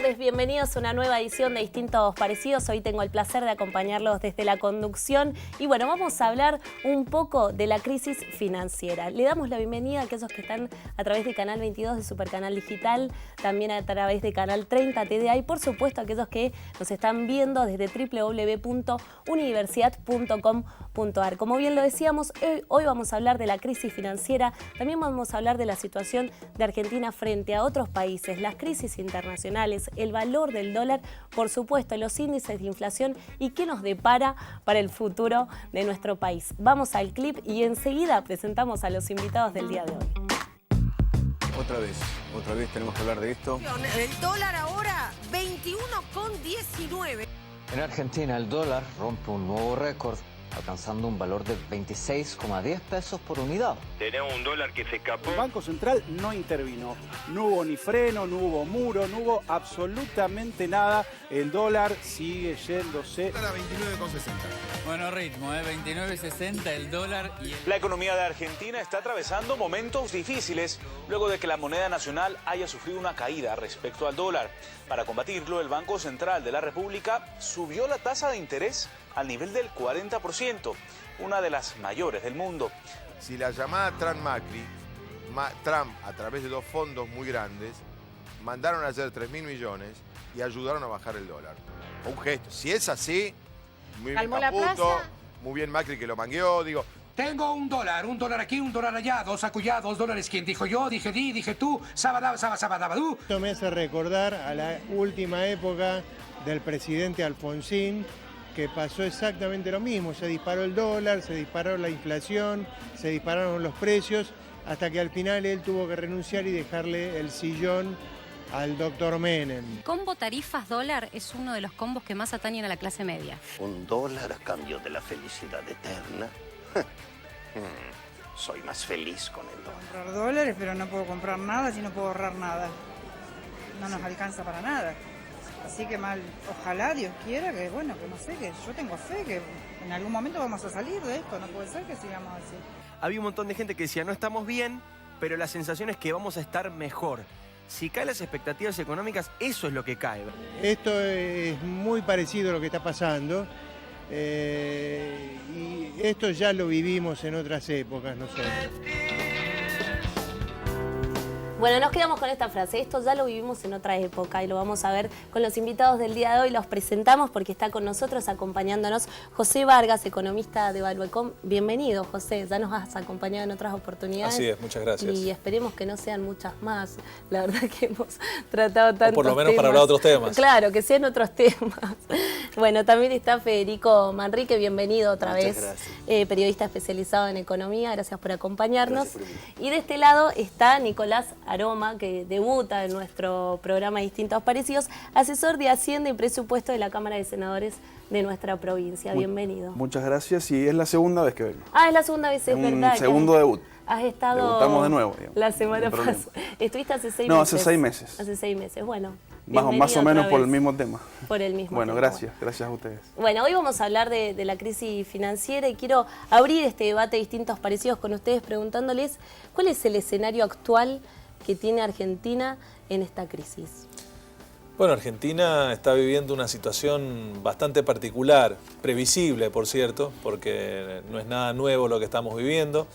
tardes, bienvenidos a una nueva edición de Distintos Parecidos. Hoy tengo el placer de acompañarlos desde la conducción y bueno, vamos a hablar un poco de la crisis financiera. Le damos la bienvenida a aquellos que están a través de Canal 22 de Supercanal Digital, también a través de Canal 30 TDA y por supuesto a aquellos que nos están viendo desde www.universidad.com.ar. Como bien lo decíamos, hoy vamos a hablar de la crisis financiera, también vamos a hablar de la situación de Argentina frente a otros países, las crisis internacionales, el valor del dólar, por supuesto, los índices de inflación y qué nos depara para el futuro de nuestro país. Vamos al clip y enseguida presentamos a los invitados del día de hoy. Otra vez tenemos que hablar de esto. El dólar ahora 21,19. En Argentina el dólar rompe un nuevo récord, alcanzando un valor de 26,10 pesos por unidad. Tenemos un dólar que se escapó. El Banco Central no intervino. No hubo ni freno, no hubo muro, no hubo absolutamente nada. El dólar sigue yéndose. A 29,60. Bueno ritmo, 29,60 el dólar y La economía de Argentina está atravesando momentos difíciles luego de que la moneda nacional haya sufrido una caída respecto al dólar. Para combatirlo, el Banco Central de la República subió la tasa de interés al nivel del 40%, una de las mayores del mundo. Si la llamada Trump-Macri, Trump a través de dos fondos muy grandes, mandaron ayer 3.000 millones y ayudaron a bajar el dólar. Un gesto. Si es así, muy bien Caputo, muy bien Macri que lo mangueó, digo. Tengo un dólar aquí, un dólar allá, dos acullá, $2. ¿Quién dijo yo? Dije di, dije tú, sabadabadú. Esto me hace recordar a la última época del presidente Alfonsín, que pasó exactamente lo mismo. Se disparó el dólar, se disparó la inflación, se dispararon los precios, hasta que al final él tuvo que renunciar y dejarle el sillón al doctor Menem. Combo tarifas dólar es uno de los combos que más atañen a la clase media. Un dólar a cambio de la felicidad eterna. Soy más feliz con el dólar. Comprar dólares, pero no puedo comprar nada si no puedo ahorrar nada. No nos alcanza para nada. Así que mal, ojalá Dios quiera que, bueno, que no sé, que yo tengo fe que en algún momento vamos a salir de esto, no puede ser que sigamos así. Había un montón de gente que decía, no estamos bien, pero la sensación es que vamos a estar mejor. Si caen las expectativas económicas, eso es lo que cae. Esto es muy parecido a lo que está pasando, y esto ya lo vivimos en otras épocas, no sé. Bueno, nos quedamos con esta frase. Esto ya lo vivimos en otra época y lo vamos a ver con los invitados del día de hoy. Los presentamos porque está con nosotros acompañándonos José Vargas, economista de Valuecom. Bienvenido, José. Ya nos has acompañado en otras oportunidades. Así es, muchas gracias. Y esperemos que no sean muchas más. La verdad que hemos tratado tantos temas. Por lo menos para hablar de otros temas. Claro, que sean otros temas. Bueno, también está Federico Manrique. Bienvenido otra vez. Periodista especializado en economía. Gracias por acompañarnos. Y de este lado está Nicolás Aroma, que debuta en nuestro programa Distintos Parecidos, asesor de Hacienda y Presupuesto de la Cámara de Senadores de nuestra provincia. Bienvenido. Muchas gracias y es la segunda vez que vengo. Ah, es la segunda vez, es verdad. Un segundo debut. Has estado... Debutamos de nuevo, digamos. La semana pasada. ¿Estuviste hace 6 meses? No, hace 6 meses. Hace 6 meses, bueno. Más o menos por el mismo tema. Por el mismo bueno, tema. gracias a ustedes. Bueno, hoy vamos a hablar de la crisis financiera y quiero abrir este debate de Distintos Parecidos con ustedes preguntándoles cuál es el escenario actual que tiene Argentina en esta crisis. Bueno, Argentina está viviendo una situación bastante particular, previsible, por cierto, porque no es nada nuevo lo que estamos viviendo.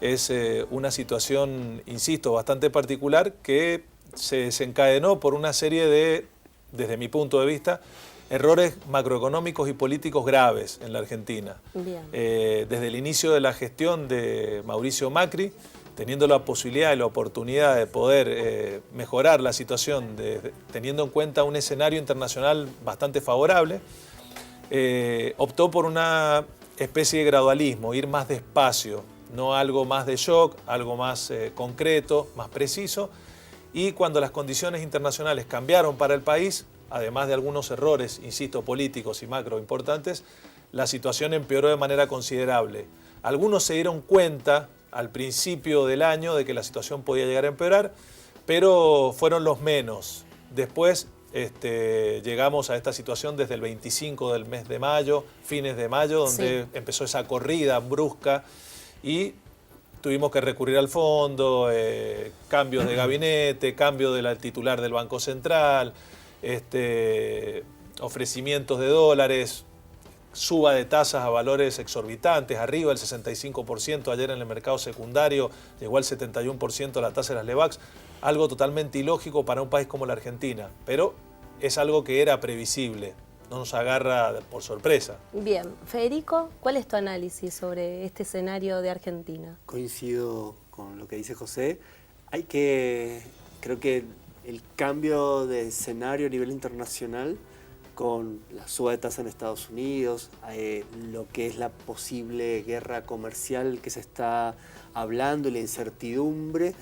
Es una situación, insisto, bastante particular que se desencadenó por una serie de, desde mi punto de vista, errores macroeconómicos y políticos graves en la Argentina. Desde el inicio de la gestión de Mauricio Macri, teniendo la posibilidad y la oportunidad de poder mejorar la situación, teniendo en cuenta un escenario internacional bastante favorable, optó por una especie de gradualismo, ir más despacio, no algo más de shock, algo más concreto, más preciso. Y cuando las condiciones internacionales cambiaron para el país, además de algunos errores, insisto, políticos y macro importantes, la situación empeoró de manera considerable. Algunos se dieron cuenta al principio del año de que la situación podía llegar a empeorar, pero fueron los menos. Después llegamos a esta situación desde el 25 del mes de mayo, fines de mayo, donde empezó esa corrida brusca y tuvimos que recurrir al fondo, cambios de gabinete, cambio de la titular del Banco Central, ofrecimientos de dólares, suba de tasas a valores exorbitantes, arriba del 65%, ayer en el mercado secundario llegó al 71% la tasa de las LEVAX, algo totalmente ilógico para un país como la Argentina, pero es algo que era previsible, no nos agarra por sorpresa. Bien, Federico, ¿cuál es tu análisis sobre este escenario de Argentina? Coincido con lo que dice José. Creo que el cambio de escenario a nivel internacional con la suba de tasa en Estados Unidos, lo que es la posible guerra comercial que se está hablando y la incertidumbre,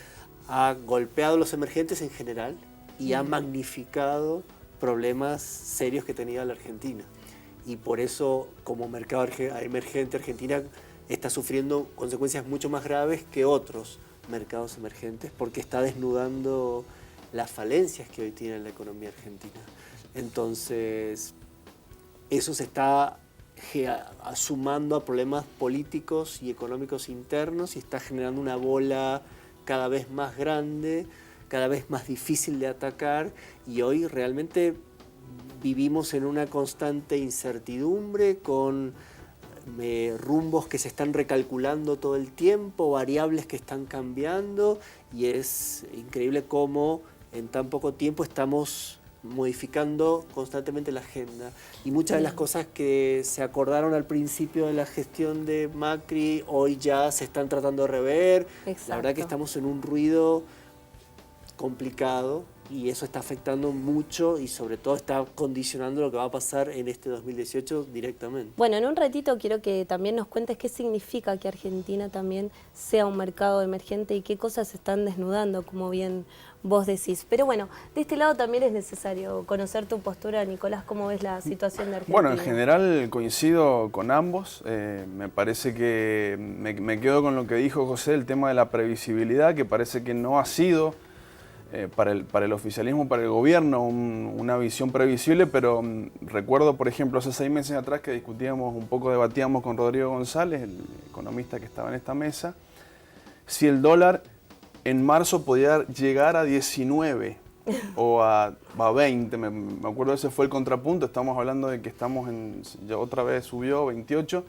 ha golpeado a los emergentes en general y ha magnificado problemas serios que tenía la Argentina. Y por eso, como mercado emergente, Argentina está sufriendo consecuencias mucho más graves que otros mercados emergentes, porque está desnudando las falencias que hoy tiene la economía argentina. Entonces, eso se está sumando a problemas políticos y económicos internos y está generando una bola cada vez más grande, cada vez más difícil de atacar, y hoy realmente vivimos en una constante incertidumbre con rumbos que se están recalculando todo el tiempo, variables que están cambiando, y es increíble cómo en tan poco tiempo estamos modificando constantemente la agenda. Y muchas de las cosas que se acordaron al principio de la gestión de Macri, hoy ya se están tratando de rever. La verdad que estamos en un ruido complicado y eso está afectando mucho y sobre todo está condicionando lo que va a pasar en este 2018 directamente. Bueno, en un ratito quiero que también nos cuentes qué significa que Argentina también sea un mercado emergente y qué cosas se están desnudando, como bien vos decís. Pero bueno, de este lado también es necesario conocer tu postura, Nicolás, ¿cómo ves la situación de Argentina? Bueno, en general coincido con ambos. Me parece que me quedo con lo que dijo José, el tema de la previsibilidad, que parece que no ha sido para el oficialismo, para el gobierno, una visión previsible, pero recuerdo, por ejemplo, hace 6 meses atrás que debatíamos con Rodrigo González, el economista que estaba en esta mesa, si el dólar en marzo podía llegar a 19 o a 20, me acuerdo ese fue el contrapunto, estamos hablando de que ya otra vez subió 28,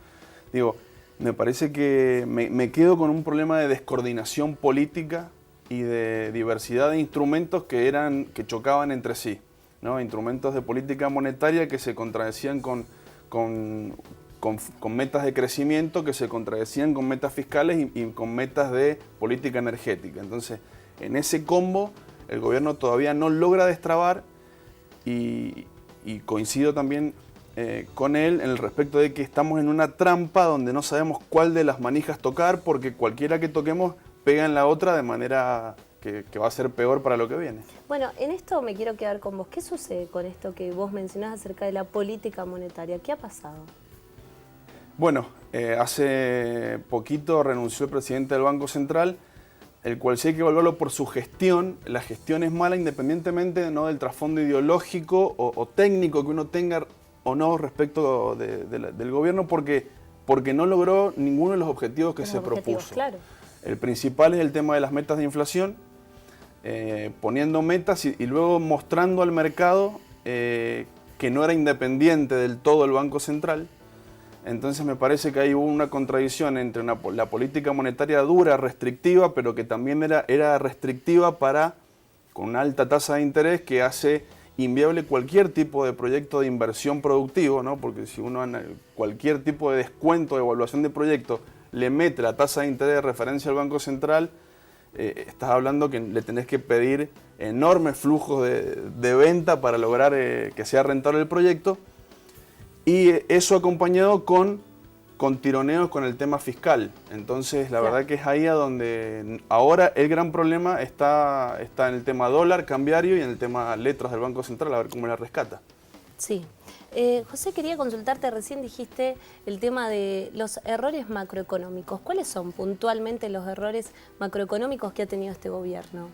digo, me parece que me quedo con un problema de descoordinación política y de diversidad de instrumentos que chocaban entre sí, ¿no? Instrumentos de política monetaria que se contradecían con metas de crecimiento, que se contradecían con metas fiscales y con metas de política energética. Entonces, en ese combo, el gobierno todavía no logra destrabar y coincido también con él en el respecto de que estamos en una trampa donde no sabemos cuál de las manijas tocar, porque cualquiera que toquemos pega en la otra de manera que va a ser peor para lo que viene. Bueno, en esto me quiero quedar con vos. ¿Qué sucede con esto que vos mencionás acerca de la política monetaria? ¿Qué ha pasado? Bueno, hace poquito renunció el presidente del Banco Central, el cual sí hay que evaluarlo por su gestión. La gestión es mala independientemente, ¿no?, del trasfondo ideológico o técnico que uno tenga o no respecto del gobierno, porque no logró ninguno de los objetivos que se propuso. Claro. El principal es el tema de las metas de inflación, poniendo metas y luego mostrando al mercado que no era independiente del todo el Banco Central. Entonces me parece que ahí hubo una contradicción entre la política monetaria dura, restrictiva, pero que también era restrictiva con una alta tasa de interés que hace inviable cualquier tipo de proyecto de inversión productivo, ¿no? Porque si uno cualquier tipo de descuento de evaluación de proyecto le mete la tasa de interés de referencia al Banco Central, estás hablando que le tenés que pedir enormes flujos de venta para lograr que sea rentable el proyecto, y eso acompañado con tironeos con el tema fiscal. Entonces la verdad que es ahí a donde ahora el gran problema está en el tema dólar, cambiario, y en el tema letras del Banco Central, a ver cómo la rescata. Sí. José, quería consultarte, recién dijiste el tema de los errores macroeconómicos. ¿Cuáles son puntualmente los errores macroeconómicos que ha tenido este gobierno?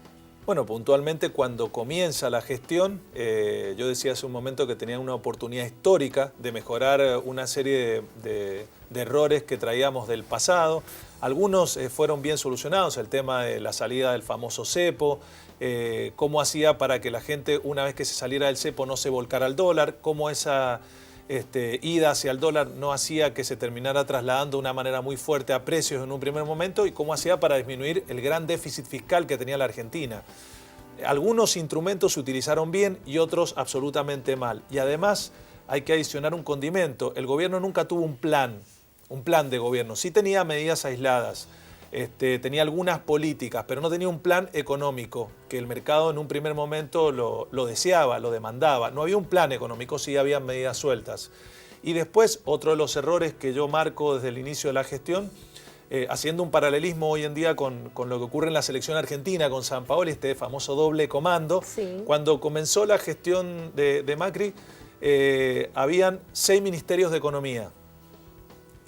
Bueno, puntualmente cuando comienza la gestión, yo decía hace un momento que tenían una oportunidad histórica de mejorar una serie de errores que traíamos del pasado. Algunos fueron bien solucionados, el tema de la salida del famoso cepo, cómo hacía para que la gente, una vez que se saliera del cepo, no se volcara al dólar, cómo esa ida hacia el dólar no hacía que se terminara trasladando de una manera muy fuerte a precios en un primer momento, y cómo hacía para disminuir el gran déficit fiscal que tenía la Argentina. Algunos instrumentos se utilizaron bien y otros absolutamente mal. Y además hay que adicionar un condimento. El gobierno nunca tuvo un plan de gobierno. Sí tenía medidas aisladas, tenía algunas políticas, pero no tenía un plan económico, que el mercado en un primer momento lo deseaba, lo demandaba. No había un plan económico, sí había medidas sueltas. Y después, otro de los errores que yo marco desde el inicio de la gestión, haciendo un paralelismo hoy en día con lo que ocurre en la selección argentina, con Sampaoli, este famoso doble comando. Sí. Cuando comenzó la gestión de Macri, habían 6 ministerios de economía.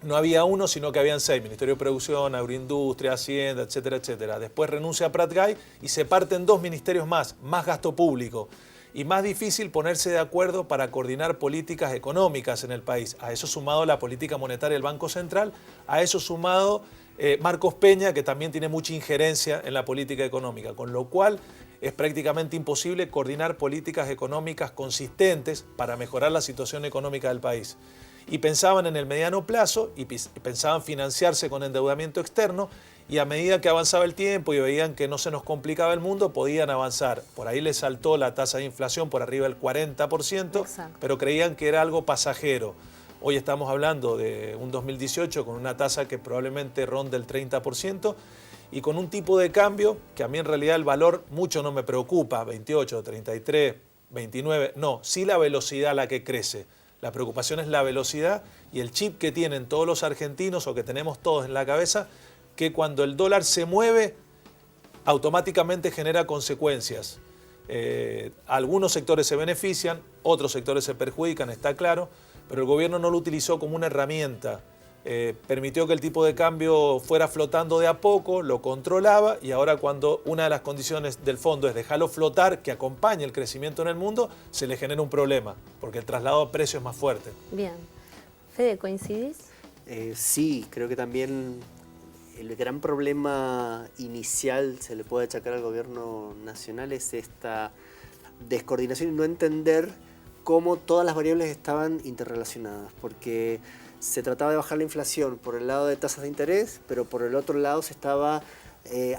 No había uno, sino que habían 6. Ministerio de Producción, Agroindustria, Hacienda, etcétera, etcétera. Después renuncia Prat Gay y se parten 2 ministerios más gasto público. Y más difícil ponerse de acuerdo para coordinar políticas económicas en el país. A eso sumado la política monetaria del Banco Central, a eso sumado Marcos Peña, que también tiene mucha injerencia en la política económica, con lo cual es prácticamente imposible coordinar políticas económicas consistentes para mejorar la situación económica del país. Y pensaban en el mediano plazo y pensaban financiarse con endeudamiento externo, y a medida que avanzaba el tiempo y veían que no se nos complicaba el mundo, podían avanzar. Por ahí les saltó la tasa de inflación por arriba del 40%, exacto, pero creían que era algo pasajero. Hoy estamos hablando de un 2018 con una tasa que probablemente ronde el 30%, y con un tipo de cambio que a mí en realidad el valor mucho no me preocupa, 28, 33, 29, no, sí la velocidad a la que crece. La preocupación es la velocidad y el chip que tienen todos los argentinos, o que tenemos todos en la cabeza, que cuando el dólar se mueve, automáticamente genera consecuencias. Algunos sectores se benefician, otros sectores se perjudican, está claro, pero el gobierno no lo utilizó como una herramienta. Permitió que el tipo de cambio fuera flotando de a poco, lo controlaba, y ahora cuando una de las condiciones del fondo es dejarlo flotar, que acompañe el crecimiento en el mundo, se le genera un problema, porque el traslado a precio es más fuerte. Bien. Fede, ¿coincidís? Sí, creo que también el gran problema inicial se le puede achacar al gobierno nacional es esta descoordinación y no entender cómo todas las variables estaban interrelacionadas, porque se trataba de bajar la inflación por el lado de tasas de interés, pero por el otro lado se estaba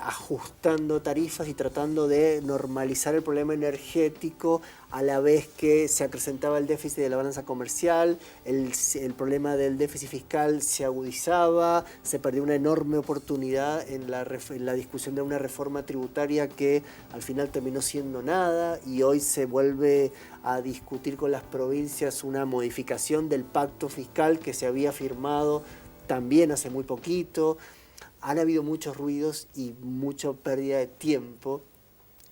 ajustando tarifas y tratando de normalizar el problema energético, a la vez que se acrecentaba el déficit de la balanza comercial, el problema del déficit fiscal se agudizaba, se perdió una enorme oportunidad en la discusión de una reforma tributaria que al final terminó siendo nada, y hoy se vuelve a discutir con las provincias una modificación del pacto fiscal que se había firmado también hace muy poquito. Han habido muchos ruidos y mucha pérdida de tiempo,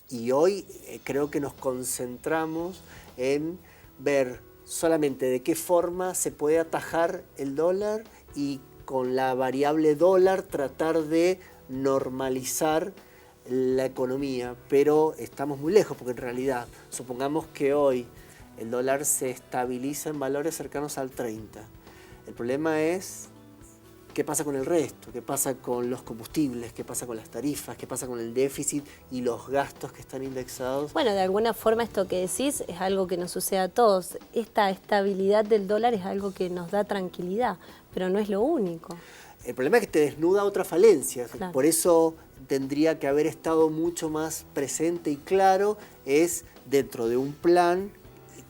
y hoy creo que nos concentramos en ver solamente de qué forma se puede atajar el dólar, y con la variable dólar tratar de normalizar la economía, pero estamos muy lejos, porque en realidad supongamos que hoy el dólar se estabiliza en valores cercanos al 30. El problema es ¿qué pasa con el resto? ¿Qué pasa con los combustibles? ¿Qué pasa con las tarifas? ¿Qué pasa con el déficit y los gastos que están indexados? Bueno, de alguna forma esto que decís es algo que nos sucede a todos. Esta estabilidad del dólar es algo que nos da tranquilidad, pero no es lo único. El problema es que te desnuda otras falencias. Claro. Por eso tendría que haber estado mucho más presente y claro, es dentro de un plan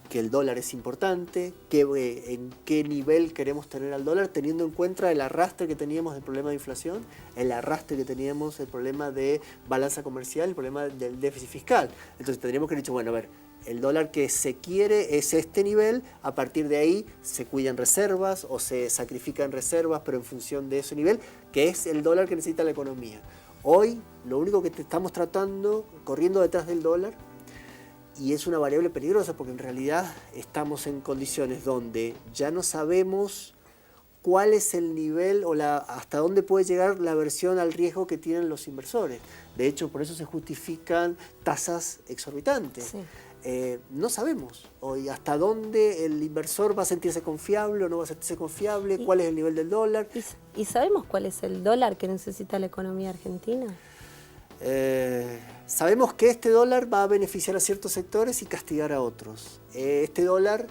que el dólar es importante, en qué nivel queremos tener al dólar, teniendo en cuenta el arrastre que teníamos del problema de inflación, el arrastre que teníamos del problema de balanza comercial, el problema del déficit fiscal. Entonces tendríamos que haber dicho, bueno, a ver, el dólar que se quiere es este nivel, a partir de ahí se cuidan reservas o se sacrifican reservas, pero en función de ese nivel, que es el dólar que necesita la economía. Hoy, lo único que estamos tratando, corriendo detrás del dólar, y es una variable peligrosa porque en realidad estamos en condiciones donde ya no sabemos cuál es el nivel o hasta dónde puede llegar la aversión al riesgo que tienen los inversores. De hecho, por eso se justifican tasas exorbitantes. Sí. No sabemos hoy hasta dónde el inversor va a sentirse confiable o no va a sentirse confiable, cuál es el nivel del dólar. ¿Y sabemos cuál es el dólar que necesita la economía argentina? Sabemos que este dólar va a beneficiar a ciertos sectores y castigar a otros. Este dólar,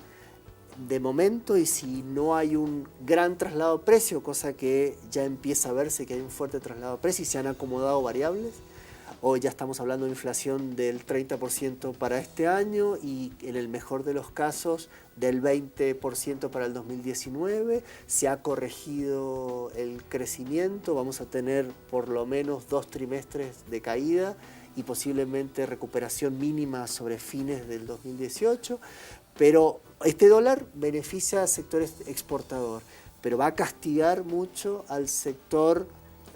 de momento, y si no hay un gran traslado de precio, cosa que ya empieza a verse que hay un fuerte traslado de precio y se han acomodado variables, hoy ya estamos hablando de inflación del 30% para este año y en el mejor de los casos del 20% para el 2019. Se ha corregido el crecimiento, vamos a tener por lo menos 2 trimestres de caída y posiblemente recuperación mínima sobre fines del 2018, pero este dólar beneficia al sector exportador, pero va a castigar mucho al sector,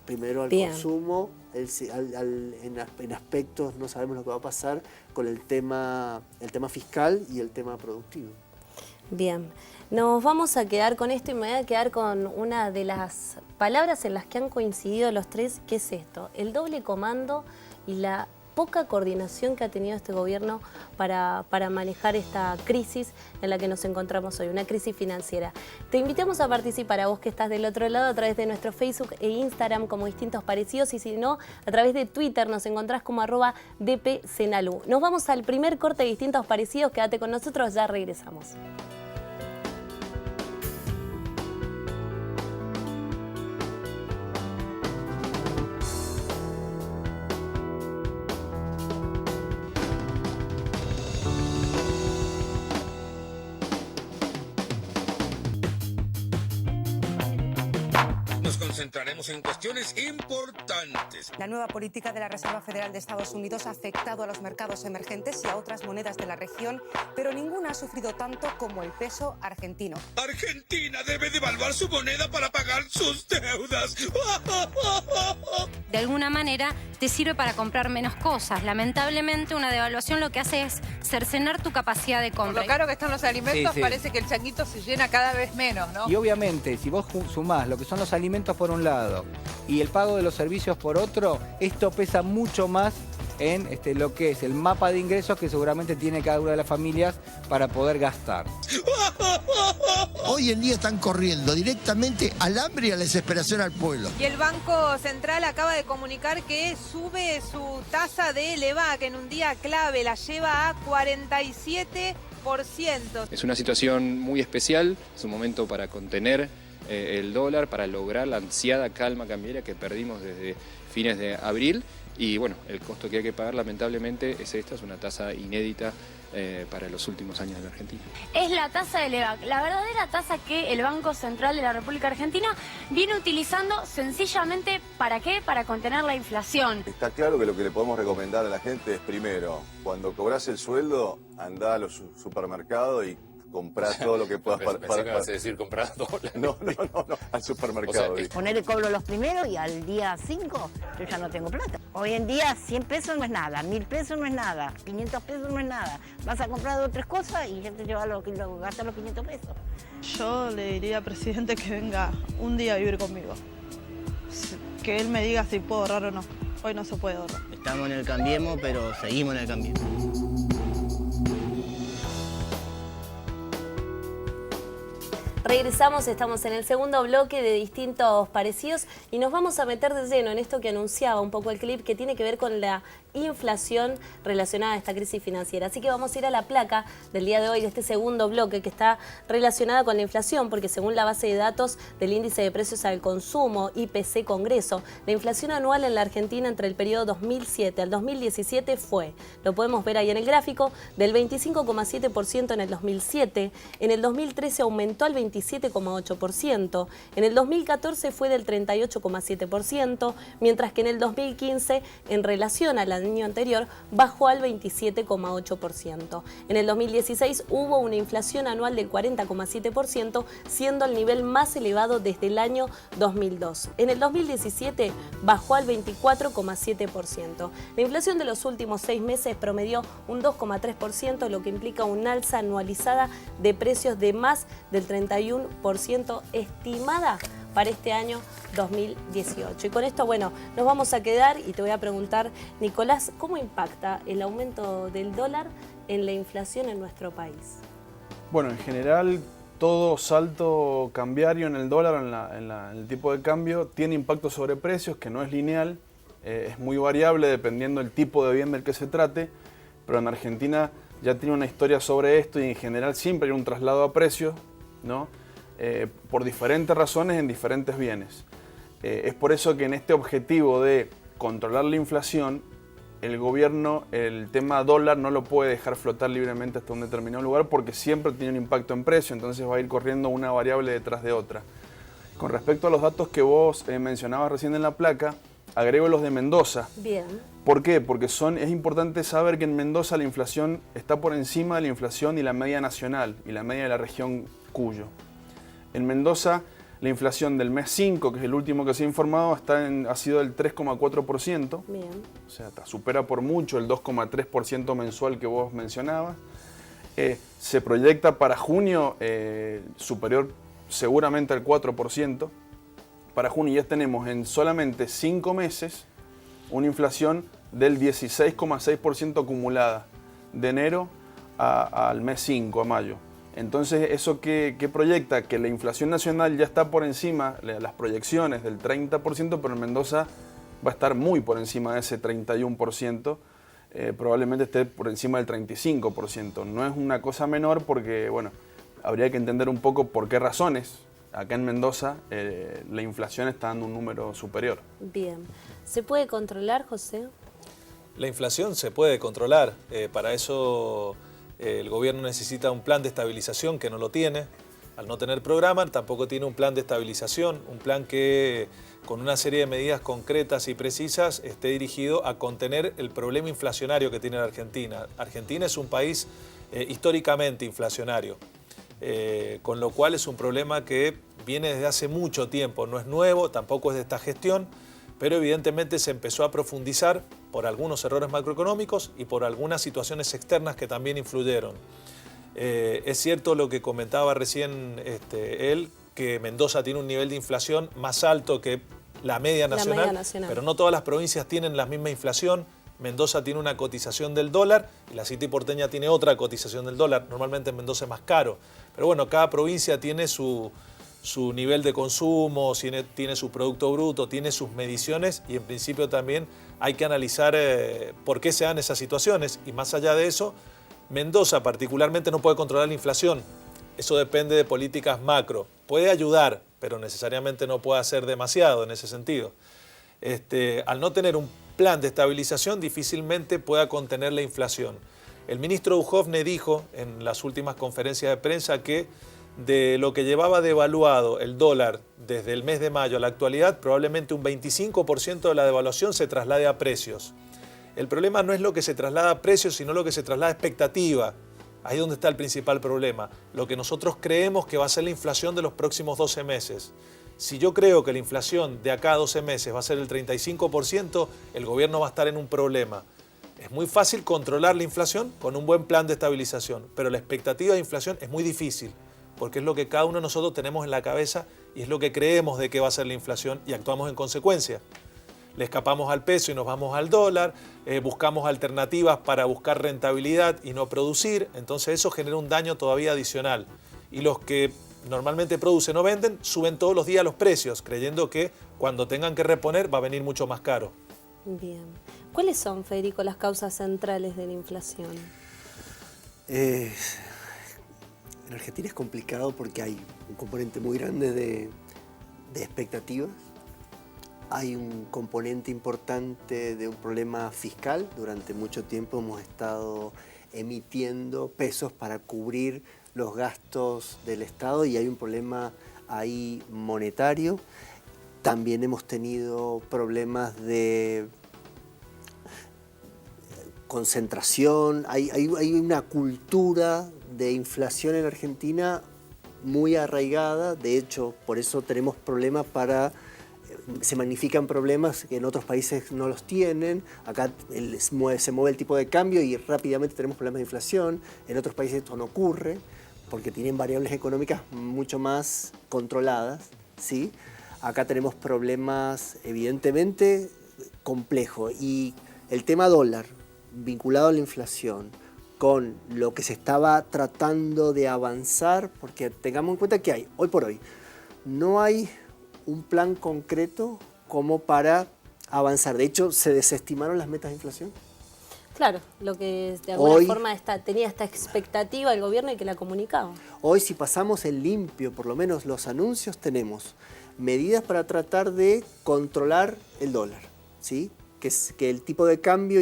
primero al consumo, en aspectos no sabemos lo que va a pasar con el tema fiscal y el tema productivo. Bien, nos vamos a quedar con esto y me voy a quedar con una de las palabras en las que han coincidido los tres, que es esto, el doble comando y la poca coordinación que ha tenido este gobierno para manejar esta crisis en la que nos encontramos hoy, una crisis financiera. Te invitamos a participar, a vos que estás del otro lado, a través de nuestro Facebook e Instagram como Distintos Parecidos, y si no, a través de Twitter nos encontrás como @dpsenalu. Nos vamos al primer corte de Distintos Parecidos, quédate con nosotros, ya regresamos. Concentraremos en cuestiones importantes. La nueva política de la Reserva Federal de Estados Unidos ha afectado a los mercados emergentes y a otras monedas de la región, pero ninguna ha sufrido tanto como el peso argentino. Argentina debe devaluar su moneda para pagar sus deudas. De alguna manera te sirve para comprar menos cosas. Lamentablemente una devaluación lo que hace es cercenar tu capacidad de compra. Por lo caro que están los alimentos, Sí. parece que el changuito se llena cada vez menos, ¿no? Y obviamente, si vos sumás lo que son los alimentos por un lado y el pago de los servicios por otro, esto pesa mucho más en lo que es el mapa de ingresos que seguramente tiene cada una de las familias para poder gastar. Hoy en día están corriendo directamente al hambre y a la desesperación al pueblo. Y el Banco Central acaba de comunicar que sube su tasa de LEVAC en un día clave, la lleva a 47%. Es una situación muy especial, es un momento para contener el dólar, para lograr la ansiada calma cambiaria que perdimos desde fines de abril. Y bueno, el costo que hay que pagar lamentablemente es esta, es una tasa inédita para los últimos años de la Argentina. Es la tasa de LEVAC, la verdadera tasa que el Banco Central de la República Argentina viene utilizando sencillamente, ¿para qué? Para contener la inflación. Está claro que lo que le podemos recomendar a la gente es, primero, cuando cobras el sueldo, andá a los supermercados y comprá todo lo que puedas Pensé que vas a decir comprar dólares. No, al supermercado. O sea, ponerle cobro los primeros y al día 5 yo ya no tengo plata. Hoy en día 100 pesos no es nada, 1000 pesos no es nada, 500 pesos no es nada. Vas a comprar 2 o 3 cosas y ya te llevas gastas los 500 pesos. Yo le diría al presidente que venga un día a vivir conmigo. Que él me diga si puedo ahorrar o no. Hoy no se puede ahorrar. Estamos en el Cambiemos, pero seguimos en el Cambiemos. Regresamos, estamos en el segundo bloque de Distintos Parecidos y nos vamos a meter de lleno en esto que anunciaba un poco el clip, que tiene que ver con la inflación relacionada a esta crisis financiera. Así que vamos a ir a la placa del día de hoy, de este segundo bloque, que está relacionada con la inflación, porque según la base de datos del Índice de Precios al Consumo, IPC Congreso, la inflación anual en la Argentina entre el periodo 2007 al 2017 fue, lo podemos ver ahí en el gráfico, del 25,7% en el 2007, en el 2013 aumentó al 27,8%, en el 2014 fue del 38,7%, mientras que en el 2015, en relación al año anterior, bajó al 27,8%. En el 2016 hubo una inflación anual del 40,7%, siendo el nivel más elevado desde el año 2002. En el 2017 bajó al 24,7%. La inflación de los últimos 6 meses promedió un 2,3%, lo que implica una alza anualizada de precios de más del 31% estimada para este año 2018. Y con esto, bueno, nos vamos a quedar y te voy a preguntar, Nicolás, ¿cómo impacta el aumento del dólar en la inflación en nuestro país? Bueno, en general, todo salto cambiario en el dólar, en el tipo de cambio, tiene impacto sobre precios, que no es lineal. es muy variable dependiendo del tipo de bien del que se trate, pero en Argentina ya tiene una historia sobre esto y en general siempre hay un traslado a precios, ¿no? Por diferentes razones en diferentes bienes. Es por eso que en este objetivo de controlar la inflación, el gobierno, el tema dólar no lo puede dejar flotar libremente hasta un determinado lugar porque siempre tiene un impacto en precio, entonces va a ir corriendo una variable detrás de otra. Con respecto a los datos que vos mencionabas recién en la placa, agrego los de Mendoza. Bien. ¿Por qué? Porque es importante saber que en Mendoza la inflación está por encima de la inflación y la media nacional y la media de la región Cuyo. En Mendoza la inflación del mes 5, que es el último que se ha informado, ha sido del 3,4%. Bien. O sea, supera por mucho el 2,3% mensual que vos mencionabas. Se proyecta para junio superior seguramente al 4%. Para junio ya tenemos en solamente 5 meses una inflación del 16,6% acumulada, de enero al mes 5, a mayo. Entonces, ¿eso qué proyecta? Que la inflación nacional ya está por encima, las proyecciones del 30%, pero en Mendoza va a estar muy por encima de ese 31%, probablemente esté por encima del 35%. No es una cosa menor porque, bueno, habría que entender un poco por qué razones acá en Mendoza la inflación está dando un número superior. Bien. ¿Se puede controlar, José? La inflación se puede controlar. Para eso el gobierno necesita un plan de estabilización que no lo tiene. Al no tener programa, tampoco tiene un plan de estabilización, un plan que con una serie de medidas concretas y precisas esté dirigido a contener el problema inflacionario que tiene la Argentina. Argentina es un país históricamente inflacionario. Con lo cual es un problema que viene desde hace mucho tiempo, no es nuevo, tampoco es de esta gestión, pero evidentemente se empezó a profundizar por algunos errores macroeconómicos y por algunas situaciones externas que también influyeron. Es cierto lo que comentaba recién él, que Mendoza tiene un nivel de inflación más alto que la media nacional, pero no todas las provincias tienen la misma inflación. Mendoza tiene una cotización del dólar y la City porteña tiene otra cotización del dólar. Normalmente en Mendoza es más caro. Pero bueno, cada provincia tiene su nivel de consumo, tiene su producto bruto, tiene sus mediciones y en principio también hay que analizar por qué se dan esas situaciones. Y más allá de eso, Mendoza particularmente no puede controlar la inflación. Eso depende de políticas macro. Puede ayudar, pero necesariamente no puede hacer demasiado en ese sentido. Al no tener un plan de estabilización, difícilmente pueda contener la inflación. El ministro Duhovne dijo en las últimas conferencias de prensa que de lo que llevaba devaluado el dólar desde el mes de mayo a la actualidad, probablemente un 25% de la devaluación se traslade a precios. El problema no es lo que se traslada a precios, sino lo que se traslada a expectativa. Ahí es donde está el principal problema. Lo que nosotros creemos que va a ser la inflación de los próximos 12 meses. Si yo creo que la inflación de acá a 12 meses va a ser el 35%, el gobierno va a estar en un problema. Es muy fácil controlar la inflación con un buen plan de estabilización, pero la expectativa de inflación es muy difícil, porque es lo que cada uno de nosotros tenemos en la cabeza y es lo que creemos de que va a ser la inflación y actuamos en consecuencia. Le escapamos al peso y nos vamos al dólar, buscamos alternativas para buscar rentabilidad y no producir, entonces eso genera un daño todavía adicional. Y los que normalmente producen o venden, suben todos los días los precios, creyendo que cuando tengan que reponer va a venir mucho más caro. Bien. ¿Cuáles son, Federico, las causas centrales de la inflación? En Argentina es complicado porque hay un componente muy grande de expectativas. Hay un componente importante de un problema fiscal. Durante mucho tiempo hemos estado emitiendo pesos para cubrir los gastos del Estado y hay un problema ahí monetario. También hemos tenido problemas de concentración. Hay una cultura de inflación en Argentina muy arraigada. De hecho, por eso tenemos problemas se magnifican problemas que en otros países no los tienen. Acá se mueve el tipo de cambio y rápidamente tenemos problemas de inflación. En otros países esto no ocurre porque tienen variables económicas mucho más controladas, ¿sí? Acá tenemos problemas evidentemente complejos y el tema dólar vinculado a la inflación con lo que se estaba tratando de avanzar, porque tengamos en cuenta que hoy por hoy no hay un plan concreto como para avanzar. De hecho, se desestimaron las metas de inflación. Claro, lo que de alguna forma tenía esta expectativa el gobierno y que la comunicaba. Hoy, si pasamos en limpio, por lo menos los anuncios, tenemos medidas para tratar de controlar el dólar, ¿sí? Que el tipo de cambio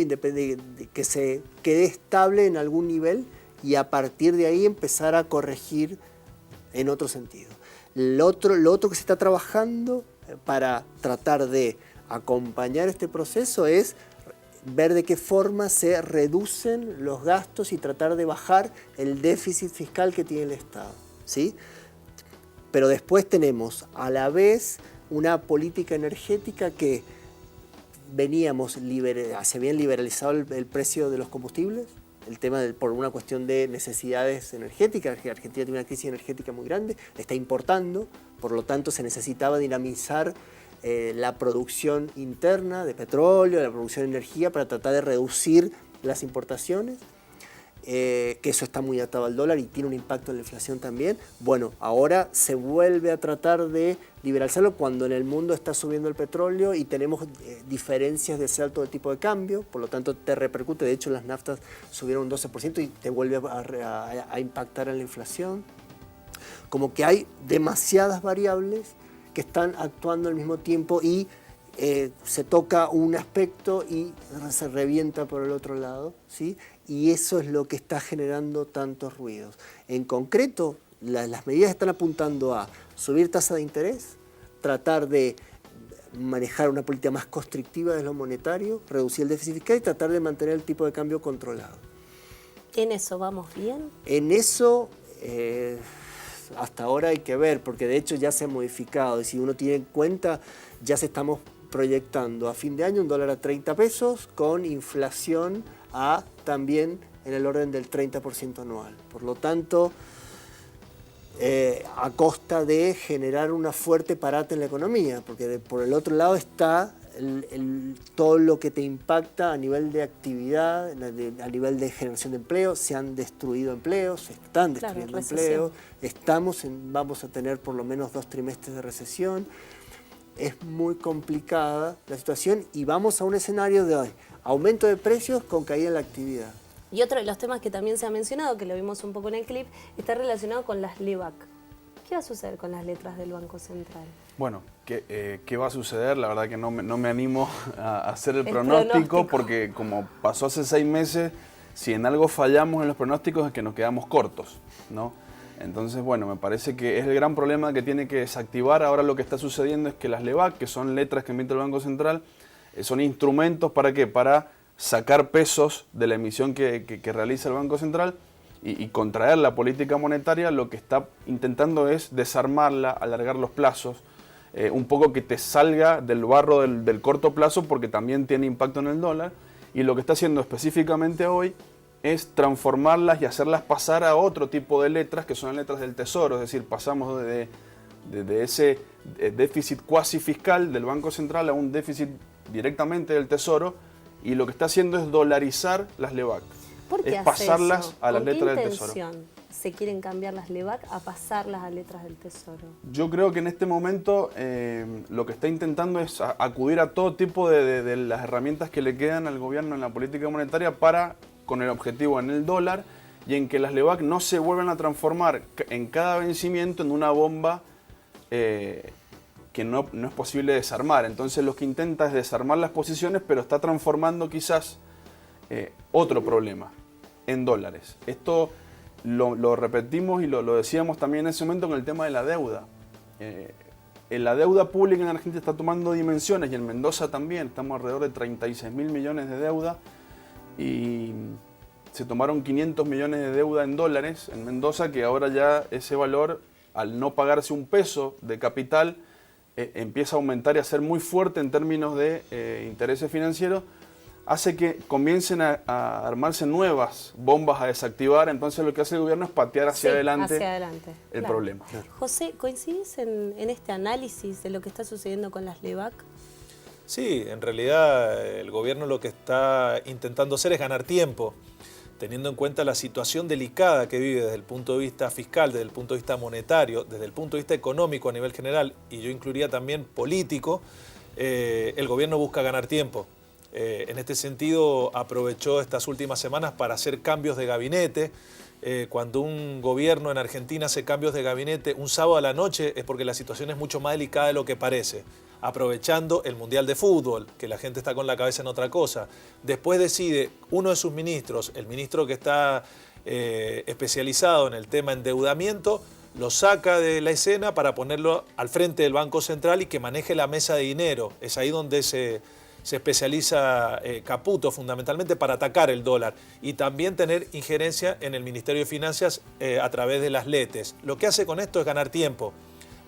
que se quede estable en algún nivel y a partir de ahí empezar a corregir en otro sentido. Lo otro que se está trabajando para tratar de acompañar este proceso es ver de qué forma se reducen los gastos y tratar de bajar el déficit fiscal que tiene el Estado, ¿sí? Pero después tenemos a la vez una política energética que se habían liberalizado el precio de los combustibles, el tema por una cuestión de necesidades energéticas. Argentina tiene una crisis energética muy grande, está importando, por lo tanto se necesitaba dinamizar la producción interna de petróleo, la producción de energía para tratar de reducir las importaciones, que eso está muy atado al dólar y tiene un impacto en la inflación también. Bueno, ahora se vuelve a tratar de liberalizarlo cuando en el mundo está subiendo el petróleo y tenemos diferencias de salto de tipo de cambio, por lo tanto te repercute. De hecho, las naftas subieron un 12% y te vuelve a impactar en la inflación. Como que hay demasiadas variables que están actuando al mismo tiempo y se toca un aspecto y se revienta por el otro lado, ¿sí? Y eso es lo que está generando tantos ruidos. En concreto, las medidas están apuntando a subir tasa de interés, tratar de manejar una política más constrictiva de lo monetario, reducir el déficit fiscal y tratar de mantener el tipo de cambio controlado. ¿En eso vamos bien? En eso hasta ahora hay que ver, porque de hecho ya se ha modificado. Y si uno tiene en cuenta, ya estamos proyectando a fin de año un dólar a 30 pesos con inflación también en el orden del 30% anual. Por lo tanto, a costa de generar una fuerte parate en la economía, porque por el otro lado está todo lo que te impacta a nivel de actividad, a nivel de generación de empleo. Se han destruido empleos, se están destruyendo empleos, vamos a tener por lo menos 2 trimestres de recesión. Es muy complicada la situación y vamos a un escenario de aumento de precios con caída en la actividad. Y otro de los temas que también se ha mencionado, que lo vimos un poco en el clip, está relacionado con las LEBAC. ¿Qué va a suceder con las letras del Banco Central? Bueno, ¿qué va a suceder? La verdad que no me animo a hacer el pronóstico porque como pasó hace 6 meses, si en algo fallamos en los pronósticos es que nos quedamos cortos, ¿no? Entonces, bueno, me parece que es el gran problema que tiene que desactivar. Ahora lo que está sucediendo es que las LEBAC, que son letras que emite el Banco Central, son instrumentos ¿para qué? Para sacar pesos de la emisión que realiza el Banco Central y contraer la política monetaria. Lo que está intentando es desarmarla, alargar los plazos, un poco que te salga del barro del corto plazo porque también tiene impacto en el dólar. Y lo que está haciendo específicamente hoy es transformarlas y hacerlas pasar a otro tipo de letras, que son letras del Tesoro. Es decir, pasamos de ese déficit cuasi fiscal del Banco Central a un déficit directamente del Tesoro, y lo que está haciendo es dolarizar las LEBAC. ¿Por qué es pasarlas eso? a las letras del Tesoro. ¿Con qué intención se quieren cambiar las LEBAC a pasarlas a letras del Tesoro? Yo creo que en este momento lo que está intentando es acudir a todo tipo de las herramientas que le quedan al gobierno en la política monetaria con el objetivo en el dólar y en que las LEBAC no se vuelvan a transformar en cada vencimiento en una bomba que no es posible desarmar. Entonces lo que intenta es desarmar las posiciones, pero está transformando quizás otro problema en dólares. Esto lo repetimos y lo decíamos también en ese momento con el tema de la deuda. La deuda pública en Argentina está tomando dimensiones y en Mendoza también. Estamos alrededor de 36.000 millones de deuda y se tomaron 500 millones de deuda en dólares en Mendoza, que ahora ya ese valor, al no pagarse un peso de capital, empieza a aumentar y a ser muy fuerte en términos de intereses financieros, hace que comiencen a armarse nuevas bombas a desactivar. Entonces lo que hace el gobierno es patear hacia adelante el problema. Claro. José, ¿coincidís en este análisis de lo que está sucediendo con las LEBAC? Sí, en realidad el gobierno lo que está intentando hacer es ganar tiempo, teniendo en cuenta la situación delicada que vive desde el punto de vista fiscal, desde el punto de vista monetario, desde el punto de vista económico a nivel general, y yo incluiría también político. el gobierno busca ganar tiempo. En este sentido, aprovechó estas últimas semanas para hacer cambios de gabinete. Cuando un gobierno en Argentina hace cambios de gabinete un sábado a la noche es porque la situación es mucho más delicada de lo que parece. Aprovechando el Mundial de Fútbol, que la gente está con la cabeza en otra cosa. Después decide uno de sus ministros, el ministro que está especializado en el tema endeudamiento, lo saca de la escena para ponerlo al frente del Banco Central y que maneje la mesa de dinero. Es ahí donde se especializa Caputo fundamentalmente para atacar el dólar y también tener injerencia en el Ministerio de Finanzas a través de las LETES. Lo que hace con esto es ganar tiempo.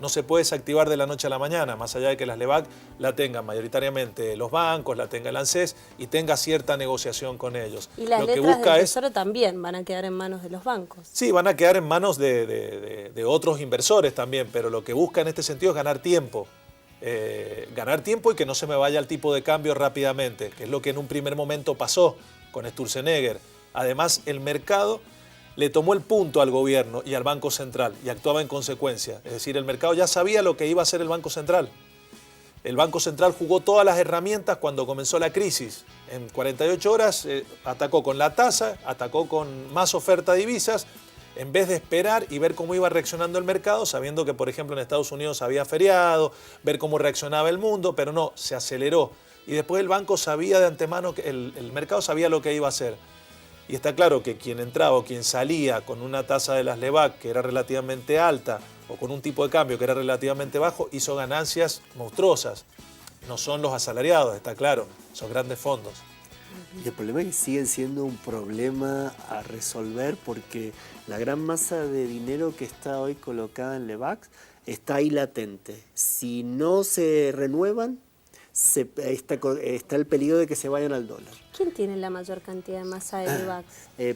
No se puede desactivar de la noche a la mañana, más allá de que las LEBAC la tengan mayoritariamente los bancos, la tenga el ANSES y tenga cierta negociación con ellos. Y las letras del Tesoro también van a quedar en manos de los bancos. Sí, van a quedar en manos de otros inversores también, pero lo que busca en este sentido es ganar tiempo. Ganar tiempo y que no se me vaya el tipo de cambio rápidamente, que es lo que en un primer momento pasó con Sturzenegger. Además, el mercado le tomó el punto al gobierno y al Banco Central y actuaba en consecuencia. Es decir, el mercado ya sabía lo que iba a hacer el Banco Central. El Banco Central jugó todas las herramientas cuando comenzó la crisis. En 48 horas atacó con la tasa, atacó con más oferta de divisas, en vez de esperar y ver cómo iba reaccionando el mercado, sabiendo que, por ejemplo, en Estados Unidos había feriado, ver cómo reaccionaba el mundo, pero no, se aceleró. Y después el banco sabía de antemano, el mercado sabía lo que iba a hacer. Y está claro que quien entraba o quien salía con una tasa de las LEBAC que era relativamente alta o con un tipo de cambio que era relativamente bajo, hizo ganancias monstruosas. No son los asalariados, está claro, son grandes fondos. Y el problema es que siguen siendo un problema a resolver porque la gran masa de dinero que está hoy colocada en LEBAC está ahí latente. Si no se renuevan, está el peligro de que se vayan al dólar. ¿Quién tiene la mayor cantidad de masa de LEBAC?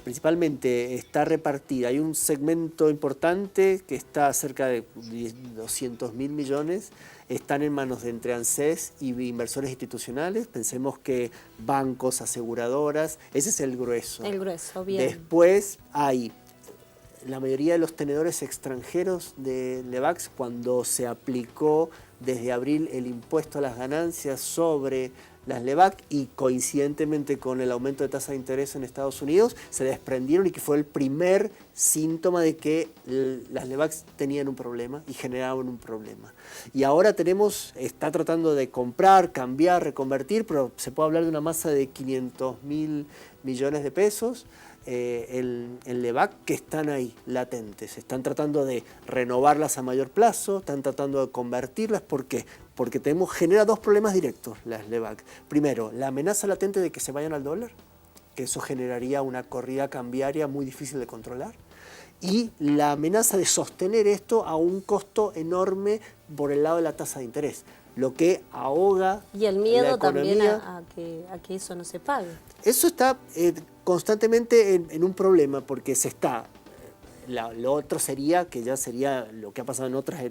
Principalmente está repartida. Hay un segmento importante que está cerca de 200.000 millones. Están en manos de entre ANSES y inversores institucionales. Pensemos que bancos, aseguradoras, ese es el grueso. El grueso, bien. Después hay la mayoría de los tenedores extranjeros de LEBAC cuando se aplicó desde abril el impuesto a las ganancias sobre las LEBAC y coincidentemente con el aumento de tasa de interés en Estados Unidos se desprendieron y que fue el primer síntoma de que las LEBAC tenían un problema y generaban un problema. Y ahora está tratando de comprar, cambiar, reconvertir, pero se puede hablar de una masa de 500.000 millones de pesos en LEBAC que están ahí, latentes. Están tratando de renovarlas a mayor plazo, están tratando de convertirlas. ¿Por qué? Porque genera dos problemas directos las LEBAC. Primero, la amenaza latente de que se vayan al dólar, que eso generaría una corrida cambiaria muy difícil de controlar. Y la amenaza de sostener esto a un costo enorme por el lado de la tasa de interés, lo que ahoga y el miedo también a que eso no se pague. Eso está constantemente en un problema porque lo otro sería que ya sería lo que ha pasado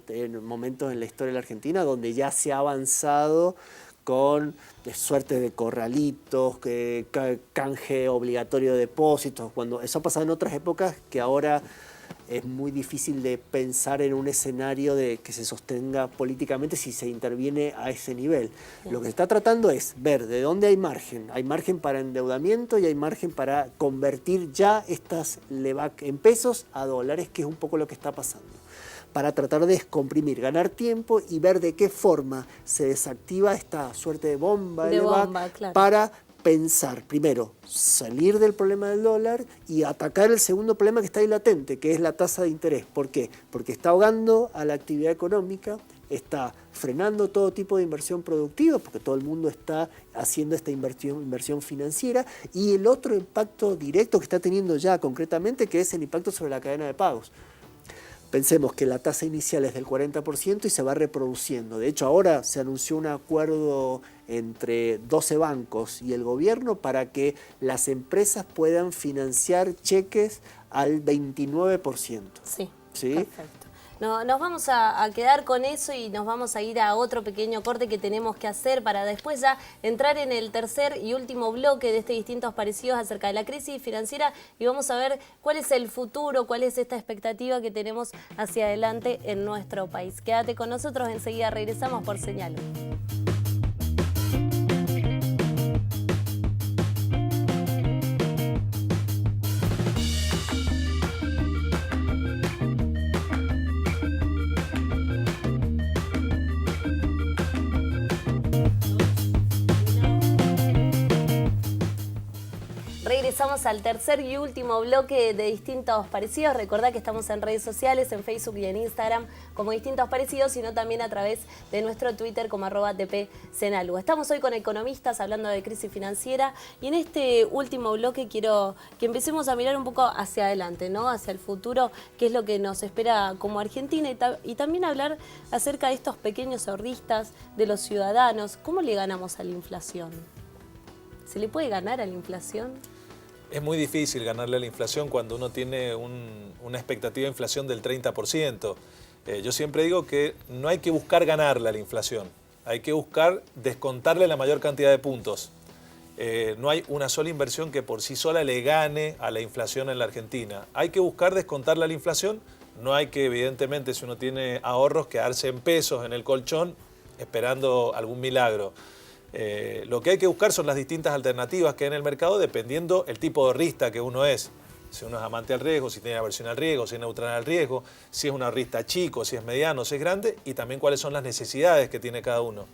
en momentos en la historia de la Argentina donde ya se ha avanzado con suerte de corralitos, canje obligatorio de depósitos, cuando eso ha pasado en otras épocas que ahora es muy difícil de pensar en un escenario de que se sostenga políticamente si se interviene a ese nivel. Lo que se está tratando es ver de dónde hay margen para endeudamiento y hay margen para convertir ya estas LEBAC en pesos a dólares, que es un poco lo que está pasando, para tratar de descomprimir, ganar tiempo y ver de qué forma se desactiva esta suerte de bomba de LEBAC, claro, para pensar, primero, salir del problema del dólar y atacar el segundo problema que está ahí latente, que es la tasa de interés. ¿Por qué? Porque está ahogando a la actividad económica, está frenando todo tipo de inversión productiva, porque todo el mundo está haciendo esta inversión financiera, y el otro impacto directo que está teniendo ya concretamente, que es el impacto sobre la cadena de pagos. Pensemos que la tasa inicial es del 40% y se va reproduciendo. De hecho, ahora se anunció un acuerdo entre 12 bancos y el gobierno para que las empresas puedan financiar cheques al 29%. Sí, ¿sí? Perfecto. No, nos vamos a quedar con eso y nos vamos a ir a otro pequeño corte que tenemos que hacer para después ya entrar en el tercer y último bloque de Distintos Parecidos acerca de la crisis financiera y vamos a ver cuál es el futuro, cuál es esta expectativa que tenemos hacia adelante en nuestro país. Quédate con nosotros, enseguida regresamos por Señal. pasamos al tercer y último bloque de Distintos Parecidos. Recordá que estamos en redes sociales, en Facebook y en Instagram como Distintos Parecidos, sino también a través de nuestro Twitter como @tpsenalgo. Estamos hoy con economistas hablando de crisis financiera y en este último bloque quiero que empecemos a mirar un poco hacia adelante, ¿no? Hacia el futuro, qué es lo que nos espera como Argentina y también hablar acerca de estos pequeños ahorristas, de los ciudadanos. ¿Cómo le ganamos a la inflación? ¿Se le puede ganar a la inflación? Es muy difícil ganarle a la inflación cuando uno tiene una expectativa de inflación del 30%. Yo siempre digo que no hay que buscar ganarle a la inflación, hay que buscar descontarle la mayor cantidad de puntos. No hay una sola inversión que por sí sola le gane a la inflación en la Argentina. Hay que buscar descontarle a la inflación, no hay que, evidentemente, si uno tiene ahorros, quedarse en pesos en el colchón esperando algún milagro. Lo que hay que buscar son las distintas alternativas que hay en el mercado dependiendo el tipo de ahorrista que uno es. Si uno es amante al riesgo, si tiene aversión al riesgo, si es neutral al riesgo, si es un ahorrista chico, si es mediano, si es grande y también cuáles son las necesidades que tiene cada uno.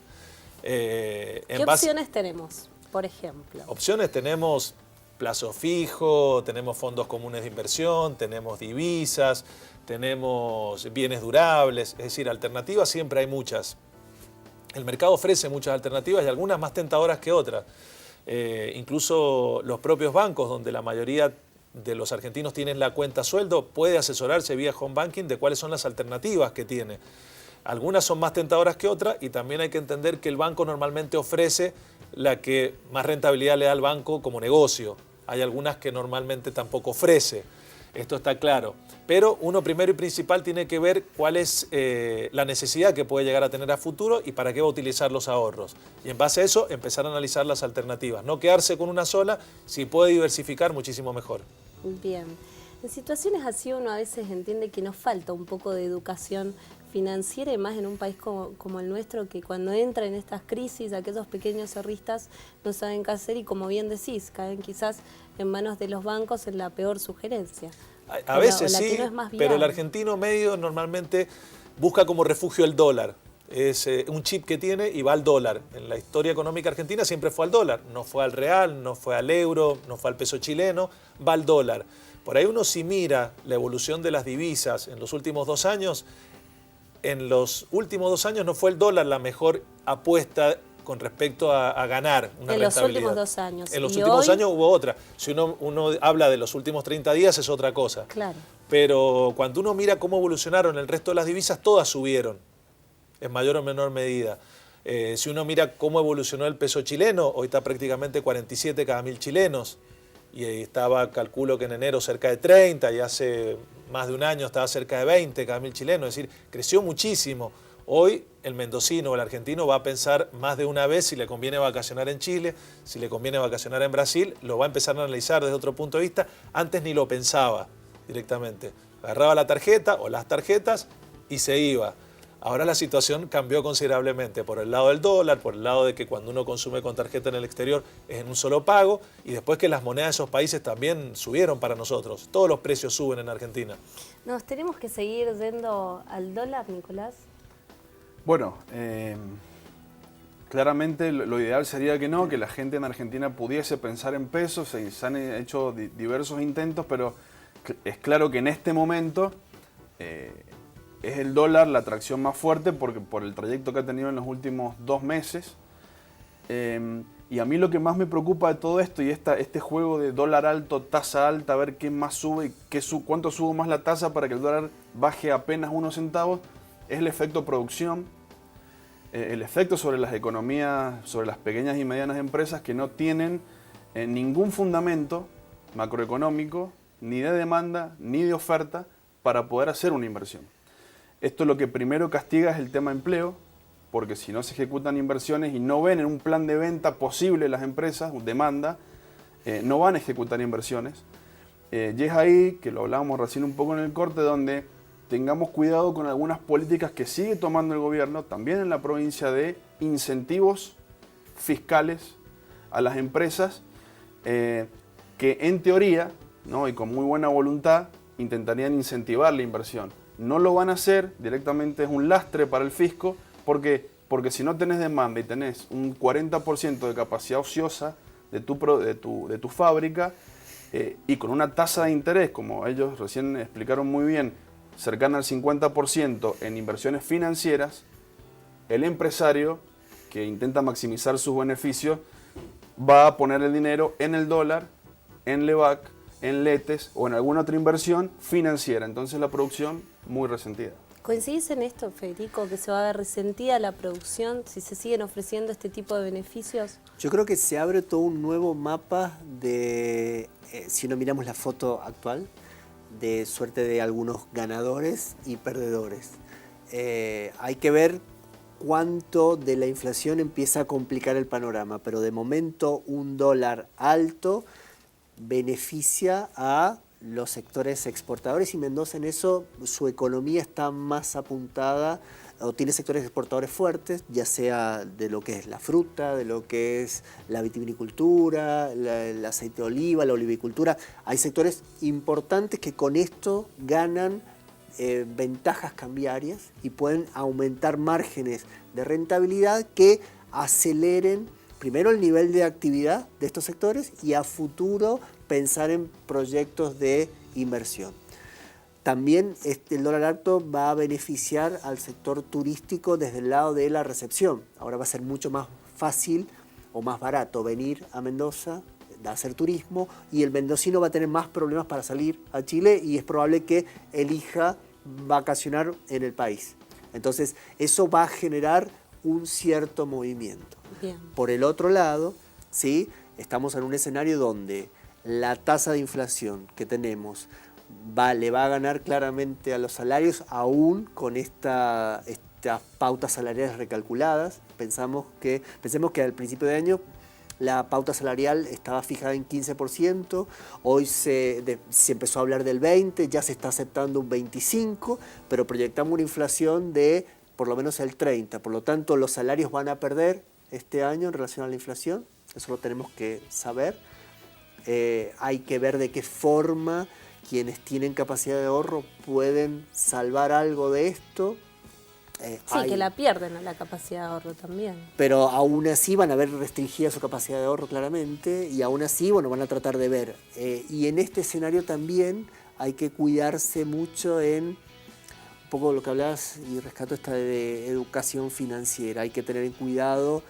¿Qué opciones tenemos, por ejemplo? Opciones tenemos plazo fijo, tenemos fondos comunes de inversión, tenemos divisas, tenemos bienes durables, es decir, alternativas siempre hay muchas. El mercado ofrece muchas alternativas y algunas más tentadoras que otras. Incluso los propios bancos, donde la mayoría de los argentinos tienen la cuenta sueldo, puede asesorarse vía home banking de cuáles son las alternativas que tiene. Algunas son más tentadoras que otras y también hay que entender que el banco normalmente ofrece la que más rentabilidad le da al banco como negocio. Hay algunas que normalmente tampoco ofrece. Esto está claro. Pero uno primero y principal tiene que ver cuál es la necesidad que puede llegar a tener a futuro y para qué va a utilizar los ahorros. Y en base a eso empezar a analizar las alternativas. No quedarse con una sola, si puede diversificar muchísimo mejor. Bien. En situaciones así uno a veces entiende que nos falta un poco de educación financiera y más en un país como el nuestro, que cuando entra en estas crisis aquellos pequeños ahorristas no saben qué hacer y, como bien decís, caen quizás en manos de los bancos en la peor sugerencia. A veces sí, no es más pero el argentino medio normalmente busca como refugio el dólar. Es un chip que tiene y va al dólar. En la historia económica argentina siempre fue al dólar, no fue al real, no fue al euro, no fue al peso chileno, va al dólar. Por ahí uno si mira la evolución de las divisas en los últimos 2 años, en los últimos 2 años no fue el dólar la mejor apuesta con respecto a ganar una rentabilidad. En los últimos 2 años. En los últimos años hubo otra. Si uno habla de los últimos 30 días es otra cosa. Claro. Pero cuando uno mira cómo evolucionaron el resto de las divisas, todas subieron, en mayor o menor medida. Si uno mira cómo evolucionó el peso chileno, hoy está prácticamente 47 cada 1000 chilenos. Y estaba, calculo que en enero cerca de 30 y hace más de un año estaba cerca de 20 cada 1000 chilenos. Es decir, creció muchísimo. Hoy el mendocino o el argentino va a pensar más de una vez si le conviene vacacionar en Chile, si le conviene vacacionar en Brasil, lo va a empezar a analizar desde otro punto de vista. Antes ni lo pensaba directamente. Agarraba la tarjeta o las tarjetas y se iba. Ahora la situación cambió considerablemente por el lado del dólar, por el lado de que cuando uno consume con tarjeta en el exterior es en un solo pago y después que las monedas de esos países también subieron para nosotros. Todos los precios suben en Argentina. ¿Nos tenemos que seguir yendo al dólar, Nicolás? Bueno, claramente lo ideal sería que no, que la gente en Argentina pudiese pensar en pesos. Se han hecho diversos intentos, pero es claro que en este momento es el dólar la atracción más fuerte porque por el trayecto que ha tenido en los últimos 2 meses. Y a mí lo que más me preocupa de todo esto y este juego de dólar alto, tasa alta, a ver qué más sube, cuánto subo más la tasa para que el dólar baje apenas unos centavos, es el efecto producción, el efecto sobre las economías, sobre las pequeñas y medianas empresas que no tienen ningún fundamento macroeconómico, ni de demanda, ni de oferta, para poder hacer una inversión. Esto lo que primero castiga es el tema empleo, porque si no se ejecutan inversiones y no ven en un plan de venta posible las empresas, demanda, no van a ejecutar inversiones. Y es ahí, que lo hablábamos recién un poco en el corte, donde tengamos cuidado con algunas políticas que sigue tomando el gobierno, también en la provincia, de incentivos fiscales a las empresas, que en teoría, ¿no?, y con muy buena voluntad, intentarían incentivar la inversión. No lo van a hacer, directamente es un lastre para el fisco, porque si no tenés demanda y tenés un 40% de capacidad ociosa de tu fábrica, y con una tasa de interés, como ellos recién explicaron muy bien, cercana al 50% en inversiones financieras, el empresario que intenta maximizar sus beneficios va a poner el dinero en el dólar, en LEVAC, en LETES o en alguna otra inversión financiera. Entonces la producción muy resentida. ¿Coincidís en esto, Federico, que se va a ver resentida la producción si se siguen ofreciendo este tipo de beneficios? Yo creo que se abre todo un nuevo mapa de, si no miramos la foto actual, de suerte de algunos ganadores y perdedores. Hay que ver cuánto de la inflación empieza a complicar el panorama, pero de momento un dólar alto beneficia a los sectores exportadores y Mendoza en eso su economía está más apuntada o tiene sectores exportadores fuertes, ya sea de lo que es la fruta, de lo que es la vitivinicultura, el aceite de oliva, la olivicultura. Hay sectores importantes que con esto ganan ventajas cambiarias y pueden aumentar márgenes de rentabilidad que aceleren primero el nivel de actividad de estos sectores y a futuro pensar en proyectos de inversión. También el dólar alto va a beneficiar al sector turístico desde el lado de la recepción. Ahora va a ser mucho más fácil o más barato venir a Mendoza, a hacer turismo, y el mendocino va a tener más problemas para salir a Chile y es probable que elija vacacionar en el país. Entonces eso va a generar un cierto movimiento. Bien. Por el otro lado, ¿sí? Estamos en un escenario donde la tasa de inflación que tenemos le va a ganar claramente a los salarios, aún con estas pautas salariales recalculadas. Pensemos que al principio de año la pauta salarial estaba fijada en 15%, hoy se empezó a hablar del 20%, ya se está aceptando un 25%, pero proyectamos una inflación de por lo menos el 30%. Por lo tanto, los salarios van a perder este año en relación a la inflación, eso lo tenemos que saber. Hay que ver de qué forma quienes tienen capacidad de ahorro pueden salvar algo de esto. Sí, que la pierden a la capacidad de ahorro también. Pero aún así van a ver restringida su capacidad de ahorro claramente y aún así van a tratar de ver. Y en este escenario también hay que cuidarse mucho en un poco lo que hablabas y rescato esta de educación financiera. Hay que tener cuidado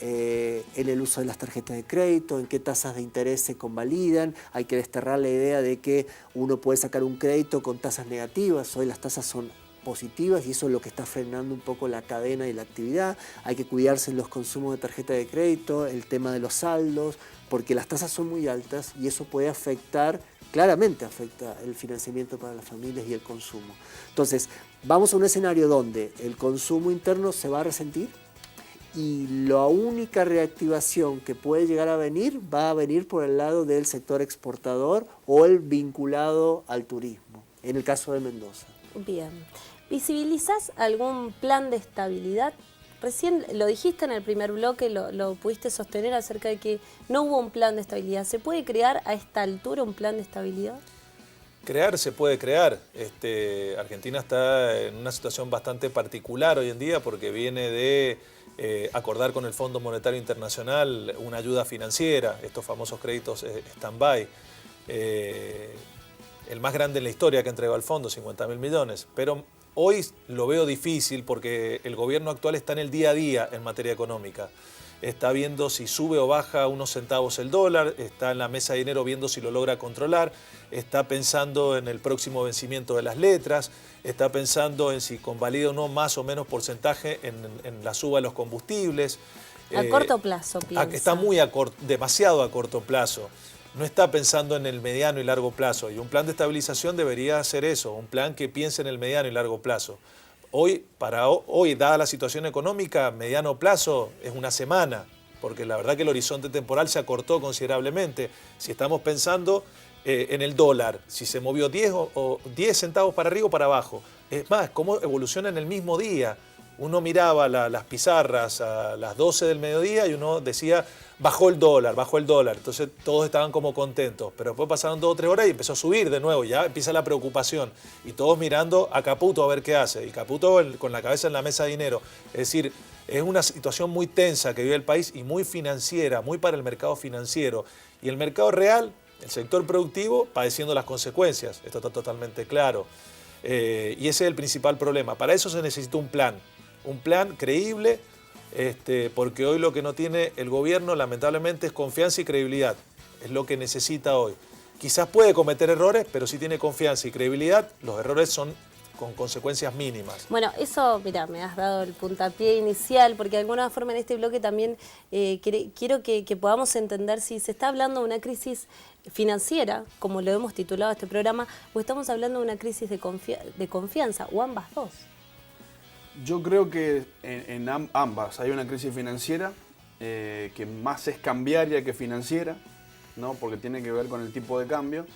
en el uso de las tarjetas de crédito, en qué tasas de interés se convalidan. Hay que desterrar la idea de que uno puede sacar un crédito con tasas negativas. Hoy las tasas son positivas y eso es lo que está frenando un poco la cadena y la actividad. Hay que cuidarse en los consumos de tarjeta de crédito, el tema de los saldos, porque las tasas son muy altas y eso puede claramente afecta el financiamiento para las familias y el consumo. Entonces, vamos a un escenario donde el consumo interno se va a resentir y la única reactivación que puede llegar a venir va a venir por el lado del sector exportador o el vinculado al turismo, en el caso de Mendoza. Bien. ¿Visibilizás algún plan de estabilidad? Recién lo dijiste en el primer bloque, lo pudiste sostener acerca de que no hubo un plan de estabilidad. ¿Se puede crear a esta altura un plan de estabilidad? Crear se puede crear. Argentina está en una situación bastante particular hoy en día porque viene de acordar con el Fondo Monetario Internacional una ayuda financiera, estos famosos créditos stand-by. El más grande en la historia que entregó al fondo, 50.000 millones. Pero hoy lo veo difícil porque el gobierno actual está en el día a día en materia económica. Está viendo si sube o baja unos centavos el dólar, está en la mesa de dinero viendo si lo logra controlar, está pensando en el próximo vencimiento de las letras, está pensando en si convalida o no más o menos porcentaje en la suba de los combustibles. A corto plazo, piensa. Está demasiado a corto plazo. No está pensando en el mediano y largo plazo. Y un plan de estabilización debería hacer eso, un plan que piense en el mediano y largo plazo. Hoy, dada la situación económica, mediano plazo es una semana, porque la verdad que el horizonte temporal se acortó considerablemente. Si estamos pensando en el dólar, si se movió 10 centavos para arriba o para abajo. Es más, cómo evoluciona en el mismo día. Uno miraba las pizarras a las 12 del mediodía y uno decía, bajó el dólar. Entonces todos estaban como contentos. Pero después pasaron 2 o 3 horas y empezó a subir de nuevo. Ya empieza la preocupación. Y todos mirando a Caputo a ver qué hace. Y Caputo con la cabeza en la mesa de dinero. Es decir, es una situación muy tensa que vive el país y muy financiera, muy para el mercado financiero. Y el mercado real El sector productivo padeciendo las consecuencias, esto está totalmente claro. Y ese es el principal problema. Para eso se necesita un plan creíble, porque hoy lo que no tiene el gobierno lamentablemente es confianza y credibilidad. Es lo que necesita hoy. Quizás puede cometer errores, pero si tiene confianza y credibilidad, los errores son con consecuencias mínimas. Bueno, eso, mira, me has dado el puntapié inicial, porque de alguna forma en este bloque también quiero que podamos entender si se está hablando de una crisis financiera, como lo hemos titulado este programa, o estamos hablando de una crisis de confianza, o ambas dos. Yo creo que en ambas hay una crisis financiera que más es cambiaria que financiera, ¿no? Porque tiene que ver con el tipo de cambio,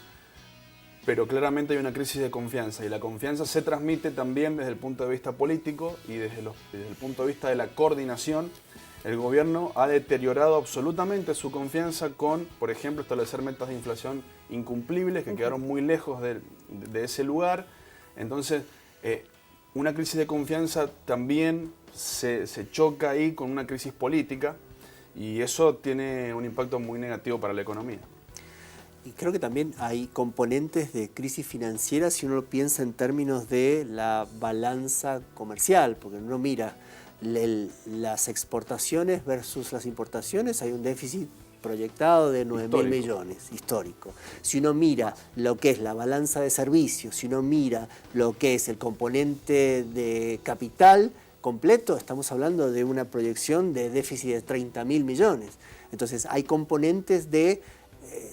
pero claramente hay una crisis de confianza y la confianza se transmite también desde el punto de vista político y desde el punto de vista de la coordinación. El gobierno ha deteriorado absolutamente su confianza con, por ejemplo, establecer metas de inflación incumplibles que quedaron muy lejos de ese lugar. Entonces, una crisis de confianza también se choca ahí con una crisis política y eso tiene un impacto muy negativo para la economía. Y creo que también hay componentes de crisis financiera si uno lo piensa en términos de la balanza comercial, porque uno mira las exportaciones versus las importaciones, hay un déficit proyectado de 9.000 millones, histórico. Si uno mira lo que es la balanza de servicios, si uno mira lo que es el componente de capital completo, estamos hablando de una proyección de déficit de 30.000 millones. Entonces hay componentes de,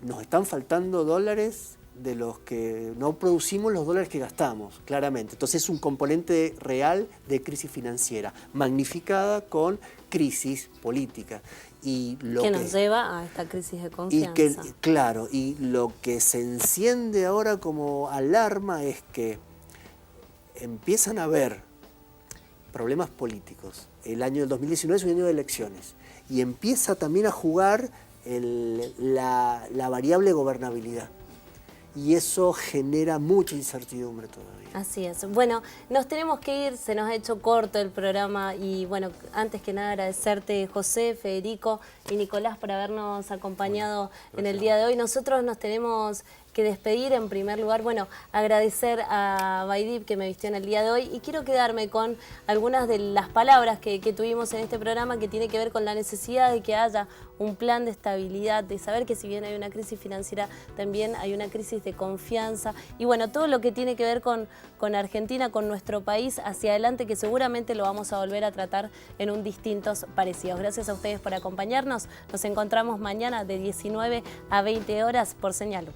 nos están faltando dólares de los que no producimos los dólares que gastamos, claramente. Entonces es un componente real de crisis financiera, magnificada con crisis política. Y lo que nos lleva a esta crisis de confianza. Claro, y lo que se enciende ahora como alarma es que empiezan a haber problemas políticos. El año del 2019 es un año de elecciones y empieza también a jugar la variable gobernabilidad. Y eso genera mucha incertidumbre todavía. Así es. Bueno, nos tenemos que ir, se nos ha hecho corto el programa y bueno, antes que nada agradecerte José, Federico y Nicolás por habernos acompañado en el día de hoy. Nosotros nos tenemos que despedir en primer lugar, bueno, agradecer a Baidib que me vistió en el día de hoy y quiero quedarme con algunas de las palabras que tuvimos en este programa que tiene que ver con la necesidad de que haya un plan de estabilidad, de saber que si bien hay una crisis financiera, también hay una crisis de confianza y bueno, todo lo que tiene que ver con Argentina, con nuestro país hacia adelante, que seguramente lo vamos a volver a tratar en un distintos parecidos. Gracias a ustedes por acompañarnos, nos encontramos mañana de 19 a 20 horas por Señal.